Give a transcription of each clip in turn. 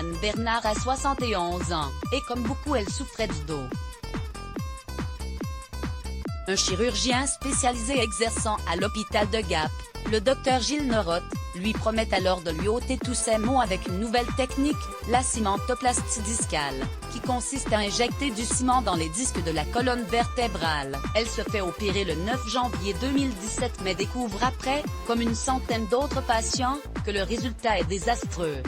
Eliane Bernard a 71 ans, et comme beaucoup elle souffrait du dos. Un chirurgien spécialisé exerçant à l'hôpital de Gap, le Dr Gilles Norotte, lui promet alors de lui ôter tous ses maux avec une nouvelle technique, la cimentoplastie discale, qui consiste à injecter du ciment dans les disques de la colonne vertébrale. Elle se fait opérer le 9 janvier 2017 mais découvre après, comme une centaine d'autres patients, que le résultat est désastreux.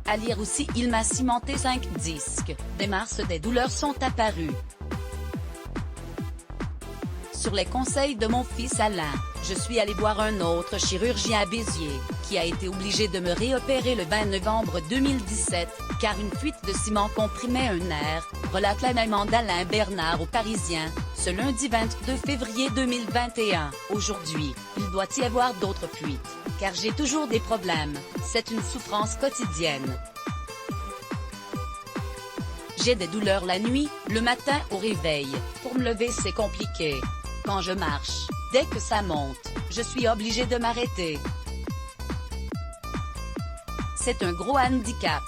À lire aussi il m'a cimenté 5 disques, dès mars des douleurs sont apparues. Sur les conseils de mon fils Alain, je suis allé voir un autre chirurgien à Béziers, qui a été obligé de me réopérer le 20 novembre 2017, car une fuite de ciment comprimait un nerf, relate la maman d'Alain Bernard au Parisien, ce lundi 22 février 2021. Aujourd'hui, il doit y avoir d'autres fuites, car j'ai toujours des problèmes, c'est une souffrance quotidienne. J'ai des douleurs la nuit, le matin au réveil, pour me lever c'est compliqué. Quand je marche, dès que ça monte, je suis obligé de m'arrêter. C'est un gros handicap.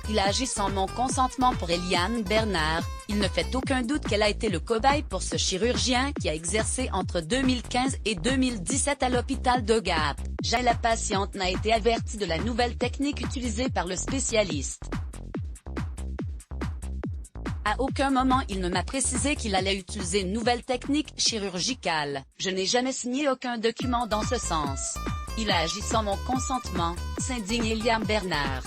Il a agi sans mon consentement pour Eliane Bernard, il ne fait aucun doute qu'elle a été le cobaye pour ce chirurgien qui a exercé entre 2015 et 2017 à l'hôpital de Gap. La patiente n'a été avertie de la nouvelle technique utilisée par le spécialiste. À aucun moment il ne m'a précisé qu'il allait utiliser une nouvelle technique chirurgicale. Je n'ai jamais signé aucun document dans ce sens. Il a agi sans mon consentement, s'indigne Eliane Bernard.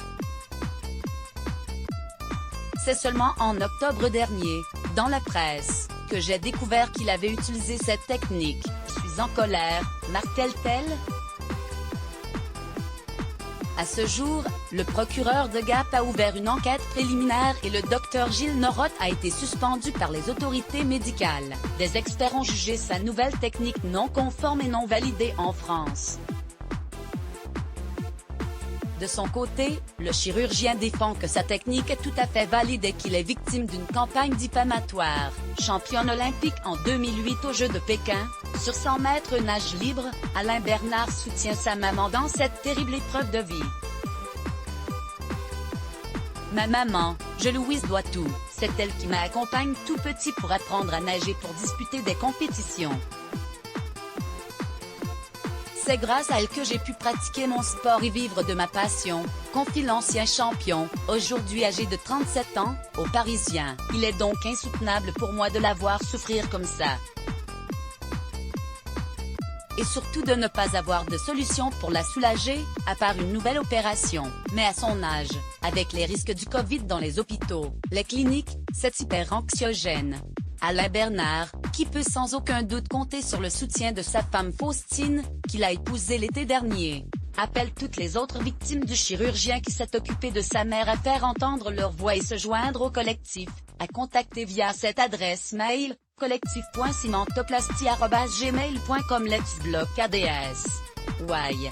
C'est seulement en octobre dernier, dans la presse, que j'ai découvert qu'il avait utilisé cette technique. Je suis en colère, martèle-t-elle. À ce jour, le procureur de Gap a ouvert une enquête préliminaire et le Dr Gilles Norotte a été suspendu par les autorités médicales. Des experts ont jugé sa nouvelle technique non conforme et non validée en France. De son côté, le chirurgien défend que sa technique est tout à fait valide et qu'il est victime d'une campagne diffamatoire. Championne olympique en 2008 aux Jeux de Pékin, sur 100 mètres nage libre, Alain Bernard soutient sa maman dans cette terrible épreuve de vie. Ma maman, Louise doit tout, c'est elle qui m'accompagne tout petit pour apprendre à nager pour disputer des compétitions. C'est grâce à elle que j'ai pu pratiquer mon sport et vivre de ma passion, confie l'ancien champion, aujourd'hui âgé de 37 ans, au Parisien. Il est donc insoutenable pour moi de la voir souffrir comme ça. Et surtout de ne pas avoir de solution pour la soulager, à part une nouvelle opération. Mais à son âge, avec les risques du Covid dans les hôpitaux, les cliniques, c'est hyper anxiogène. Alain Bernard, qui peut sans aucun doute compter sur le soutien de sa femme Faustine, qu'il a épousée l'été dernier, appelle toutes les autres victimes du chirurgien qui s'est occupé de sa mère à faire entendre leur voix et se joindre au collectif, à contacter via cette adresse mail, collectif.cimentoplastie@gmail.com. Let's block ADS. Why?